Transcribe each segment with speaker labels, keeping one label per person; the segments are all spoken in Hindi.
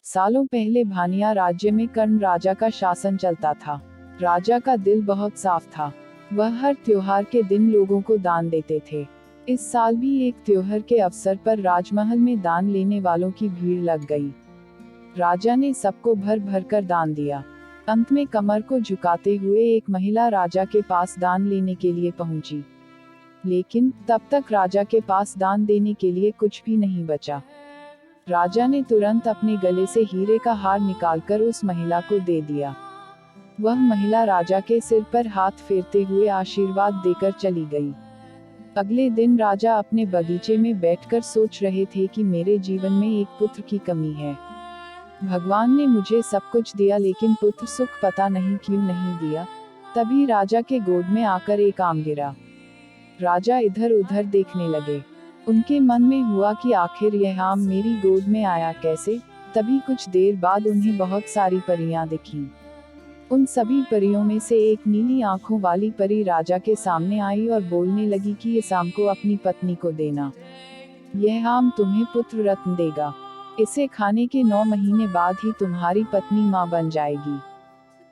Speaker 1: सालों पहले भानिया राज्य में कर्ण राजा का शासन चलता था। राजा का दिल बहुत साफ था। वह हर त्योहार के दिन लोगों को दान देते थे। इस साल भी एक त्योहार के अवसर पर राजमहल में दान लेने वालों की भीड़ लग गई। राजा ने सबको भर भर कर दान दिया। अंत में कमर को झुकाते हुए एक महिला राजा के पास दान लेने के लिए पहुंची। लेकिन तब तक राजा के पास दान देने के लिए कुछ भी नहीं बचा। राजा ने तुरंत अपने गले से हीरे का हार निकालकर उस महिला को दे दिया। वह महिला राजा के सिर पर हाथ फेरते हुए आशीर्वाद देकर चली गई। अगले दिन राजा अपने बगीचे में बैठकर सोच रहे थे कि मेरे जीवन में एक पुत्र की कमी है। भगवान ने मुझे सब कुछ दिया लेकिन पुत्र सुख पता नहीं क्यों नहीं दिया। तभी राजा के गोद में आकर एक आम गिरा। राजा इधर उधर देखने लगे। उनके मन में हुआ कि आखिर यह आम मेरी गोद में आया कैसे। तभी कुछ देर बाद उन्हें बहुत सारी परियां दिखीं। उन सभी परियों में से एक नीली आंखों वाली परी राजा के सामने आई और बोलने लगी कि इस आम को अपनी पत्नी को देना। यह आम तुम्हें पुत्र रत्न देगा। इसे खाने के 9 महीने बाद ही तुम्हारी पत्नी माँ बन जाएगी।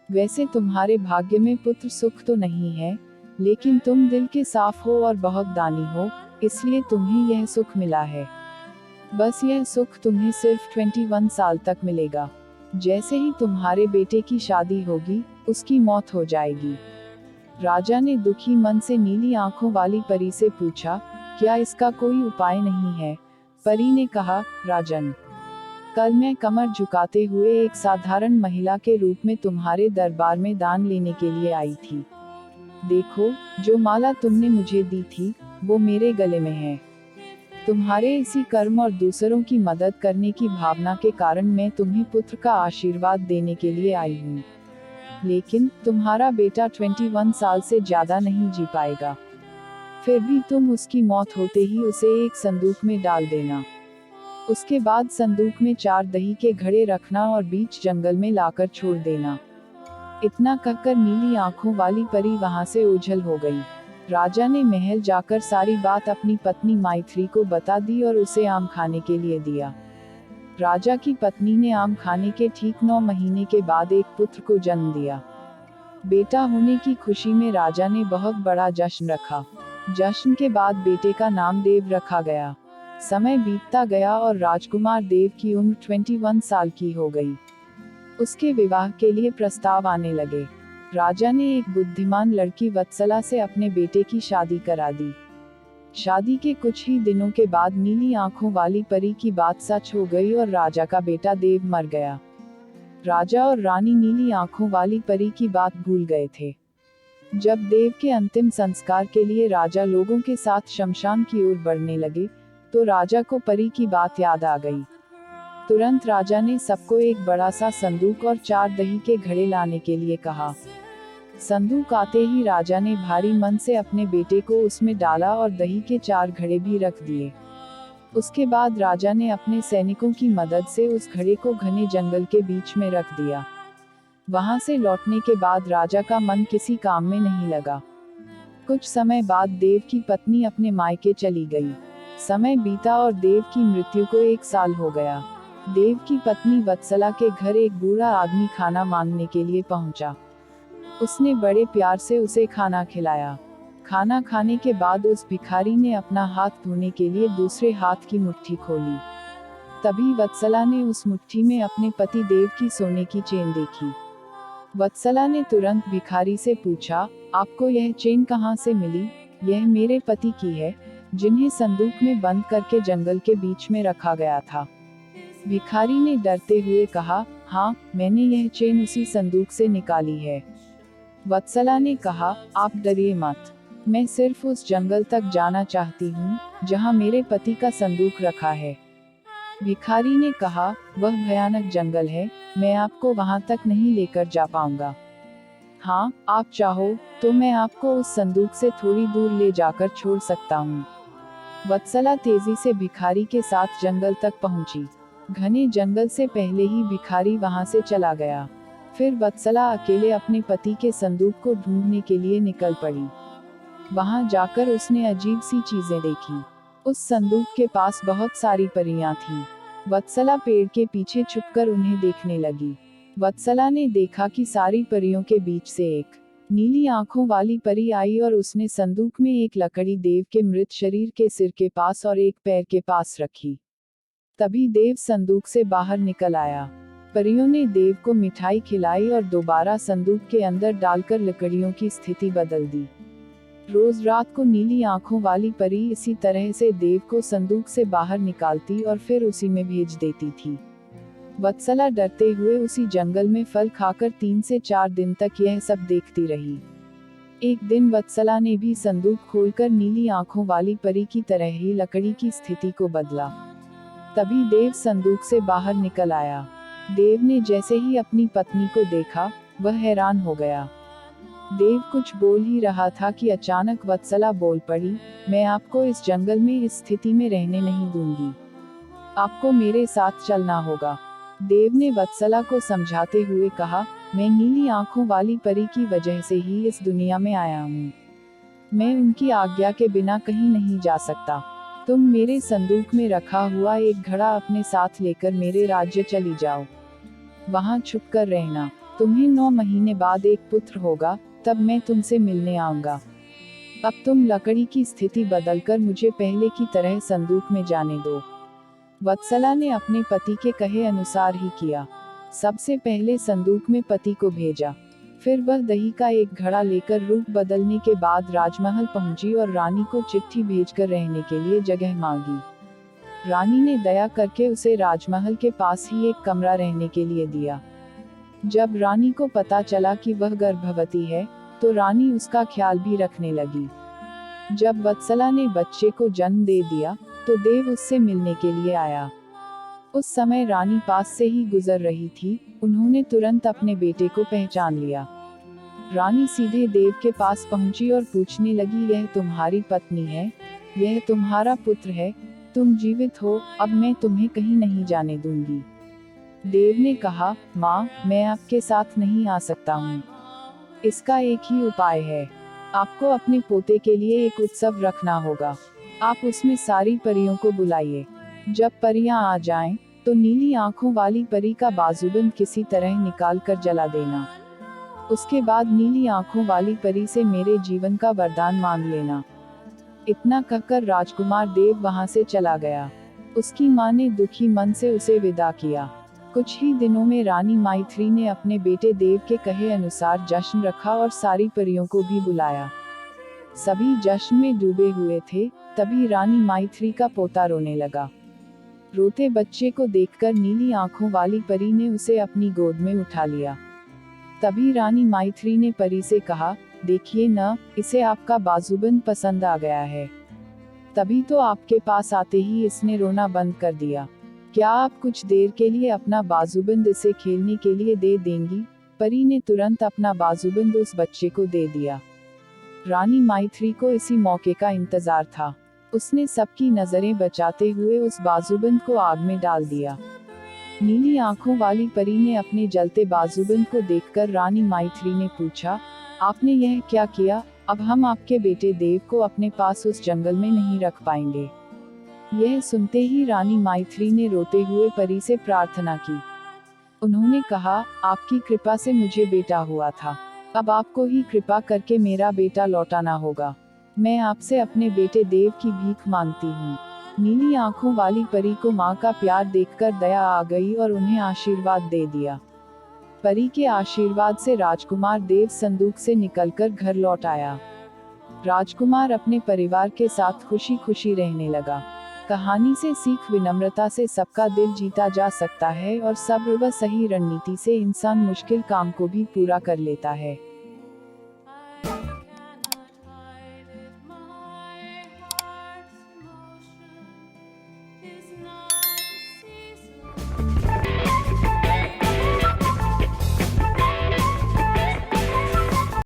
Speaker 1: वैसे तुम्हारे भाग्य में पुत्र सुख तो नहीं है, लेकिन तुम दिल के साफ हो और बहुत दानी हो, इसलिए तुम्हें यह सुख मिला है। बस यह सुख तुम्हें सिर्फ 21 साल तक मिलेगा। जैसे ही तुम्हारे बेटे की शादी होगी, उसकी मौत हो जाएगी। राजा ने दुखी मन से नीली आंखों वाली परी से पूछा, क्या इसका कोई उपाय नहीं है? परी ने कहा, राजन, कल मैं कमर झुकाते हुए एक साधारण महिला के रूप में तुम्हारे दरबार में दान लेने के लिए आई थी। देखो, जो माला तुमने मुझे दी थी, वो मेरे गले में है। तुम्हारे इसी कर्म और दूसरों की मदद करने की भावना के कारण मैं तुम्हें पुत्र का आशीर्वाद देने के लिए आई हूँ। लेकिन तुम्हारा बेटा 21 साल से ज्यादा नहीं जी पाएगा। फिर भी तुम उसकी मौत होते ही उसे एक संदूक में डाल देना। उसके बाद संदूक में 4 दही के घड़े रखना और बीच जंगल में लाकर छोड़ देना। इतना कहकर नीली आंखों वाली परी वहां से ओझल हो गई। राजा ने महल जाकर सारी बात अपनी पत्नी मैथिली को बता दी और उसे आम खाने के लिए दिया। राजा की पत्नी ने आम खाने के ठीक 9 महीने के बाद एक पुत्र को जन्म दिया। बेटा होने की खुशी में राजा ने बहुत बड़ा जश्न रखा। जश्न के बाद बेटे का नाम देव रखा गया। समय बीतता गया और राजकुमार देव की उम्र 21 साल की हो गई। उसके विवाह के लिए प्रस्ताव आने लगे। राजा ने एक बुद्धिमान लड़की वत्सला से अपने बेटे की शादी करा दी। शादी के कुछ ही दिनों के बाद नीली आंखों वाली परी की बात सच हो गई और राजा का बेटा देव मर गया। राजा और रानी नीली आंखों वाली परी की बात भूल गए थे। जब देव के अंतिम संस्कार के लिए राजा लोगों के साथ शमशान की ओर बढ़ने लगे, तो राजा को परी की बात याद आ गई। तुरंत राजा ने सबको एक बड़ा सा संदूक और 4 दही के घड़े लाने के लिए कहा। संदूक आते ही राजा ने भारी मन से अपने बेटे को उसमें डाला और दही के 4 घड़े भी रख दिए। उसके बाद राजा ने अपने सैनिकों की मदद से उस घड़े को घने जंगल के बीच में रख दिया। वहां से लौटने के बाद राजा का मन किसी काम में नहीं लगा। कुछ समय बाद देव की पत्नी अपने मायके चली गई। समय बीता और देव की मृत्यु को 1 साल हो गया। देव की पत्नी वत्सला के घर एक बूढ़ा आदमी खाना मांगने के लिए पहुंचा। उसने बड़े प्यार से उसे खाना खिलाया। खाना खाने के बाद उस भिखारी ने अपना हाथ धोने के लिए दूसरे हाथ की मुट्ठी खोली। तभी वत्सला ने उस मुट्ठी में अपने पति देव की सोने की चेन देखी। वत्सला ने तुरंत भिखारी से पूछा, आपको यह चेन कहाँ से मिली? यह मेरे पति की है, जिन्हें संदूक में बंद करके जंगल के बीच में रखा गया था। भिखारी ने डरते हुए कहा, हाँ, मैंने यह चेन उसी संदूक से निकाली है। वत्सला ने कहा, आप डरिए मत, मैं सिर्फ उस जंगल तक जाना चाहती हूँ, जहाँ मेरे पति का संदूक रखा है। भिखारी ने कहा, वह भयानक जंगल है, मैं आपको वहाँ तक नहीं लेकर जा पाऊंगा। हाँ, आप चाहो तो मैं आपको उस संदूक से थोड़ी दूर ले जाकर छोड़ सकता हूँ। वत्सला तेजी से भिखारी के साथ जंगल तक पहुंची। घने जंगल से पहले ही भिखारी वहां से चला गया। फिर वत्सला अकेले अपने पति के संदूक को ढूंढने के लिए निकल पड़ी। वहां जाकर उसने अजीब सी चीजें देखी। उस संदूक के पास बहुत सारी परियां थीं। वत्सला पेड़ के पीछे छुपकर उन्हें देखने लगी। वत्सला ने देखा कि सारी परियों के बीच से एक नीली आंखों वाली परी आई और उसने संदूक में एक लकड़ी देव के मृत शरीर के सिर के पास और एक पैर के पास रखी। तभी देव संदूक से बाहर निकल आया। परियों ने देव को मिठाई खिलाई और दोबारा संदूक के अंदर डालकर लकड़ियों की स्थिति बदल दी। रोज रात को नीली आंखों वाली परी इसी तरह से देव को संदूक से बाहर निकालती और फिर उसी में भेज देती थी। वत्सला डरते हुए उसी जंगल में फल खाकर 3 से 4 दिन तक यह सब देखती रही। एक दिन वत्सला ने भी संदूक खोलकर नीली आंखों वाली परी की तरह ही लकड़ी की स्थिति को बदला। तभी देव संदूक से बाहर निकल आया। देव ने जैसे ही अपनी पत्नी को देखा, वह हैरान हो गया। देव कुछ बोल ही रहा था कि अचानक वत्सला बोल पड़ी, मैं आपको इस जंगल में इस स्थिति में रहने नहीं दूंगी। आपको मेरे साथ चलना होगा। देव ने वत्सला को समझाते हुए कहा, मैं नीली आंखों वाली परी की वजह से ही इस दुनिया में आया हूँ। मैं उनकी आज्ञा के बिना कहीं नहीं जा सकता। तुम मेरे संदूक में रखा हुआ एक घड़ा अपने साथ लेकर मेरे राज्य चली जाओ। वहाँ छुपकर रहना। तुम्हें 9 महीने बाद एक पुत्र होगा, तब मैं तुमसे मिलने आऊंगा। अब तुम लकड़ी की स्थिति बदलकर मुझे पहले की तरह संदूक में जाने दो। वत्सला ने अपने पति के कहे अनुसार ही किया। सबसे पहले संदूक में पति को भेजा। फिर वह दही का एक घड़ा लेकर रूप बदलने के बाद राजमहल पहुंची और रानी को चिट्ठी भेजकर रहने के लिए जगह मांगी। रानी ने दया करके उसे राजमहल के पास ही एक कमरा रहने के लिए दिया। जब रानी को पता चला कि वह गर्भवती है, तो रानी उसका ख्याल भी रखने लगी। जब वत्सला ने बच्चे को जन्म दे दिया, तो देव उससे मिलने के लिए आया। उस समय रानी पास से ही गुजर रही थी। उन्होंने तुरंत अपने बेटे को पहचान लिया। रानी सीधे देव के पास पहुंची और पूछने लगी, यह तुम्हारी पत्नी है? यह तुम्हारा पुत्र है? तुम जीवित हो? अब मैं तुम्हें कहीं नहीं जाने दूंगी। देव ने कहा, माँ, मैं आपके साथ नहीं आ सकता हूँ। इसका एक ही उपाय है। आपको अपने पोते के लिए एक उत्सव रखना होगा। आप उसमें सारी परियों को बुलाइए। जब परियां आ जाएं, तो नीली आंखों वाली परी का बाजूबंद किसी तरह निकाल कर जला देना। उसके बाद नीली आंखों वाली परी से मेरे जीवन का वरदान मांग लेना। इतना कहकर राजकुमार देव वहां से चला गया। उसकी मां ने दुखी मन से उसे विदा किया। कुछ ही दिनों में रानी माइत्री ने अपने बेटे देव के कहे अनुसार जश्न रखा और सारी परियों को भी बुलाया। सभी जश्न में डूबे हुए थे। तभी रानी माइत्री का पोता रोने लगा। रोते बच्चे को देखकर नीली आंखों वाली परी ने उसे अपनी गोद में उठा लिया। तभी रानी माइत्री ने परी से कहा, देखिए न, इसे आपका बाजूबंद पसंद आ गया है। तभी तो आपके पास आते ही इसने रोना बंद कर दिया। क्या आप कुछ देर के लिए अपना बाजूबंद इसे खेलने के लिए दे देंगी? परी ने तुरंत अपना बाजूबंद उस बच्चे को दे दिया। रानी माइत्री को इसी मौके का इंतजार था। उसने सबकी नजरें बचाते हुए उस बाजूबंद को आग में डाल दिया। नीली आंखों वाली परी ने अपने जलते बाजूबंद को देखकर रानी माइत्री ने पूछा, आपने यह क्या किया? अब हम आपके बेटे देव को अपने पास उस जंगल में नहीं रख पाएंगे। यह सुनते ही रानी माइत्री ने रोते हुए परी से प्रार्थना की। उन्होंने कहा, आपकी कृपा से मुझे बेटा हुआ था। अब आपको ही कृपा करके मेरा बेटा लौटाना होगा। मैं आपसे अपने बेटे देव की भीख मांगती हूँ। नीली आंखों वाली परी को माँ का प्यार देखकर दया आ गई और उन्हें आशीर्वाद दे दिया। परी के आशीर्वाद से राजकुमार देव संदूक से निकलकर घर लौट आया। राजकुमार अपने परिवार के साथ खुशी खुशी रहने लगा। कहानी से सीख, विनम्रता से सबका दिल जीता जा सकता है और सब्र व सही रणनीति से इंसान मुश्किल काम को भी पूरा कर लेता है।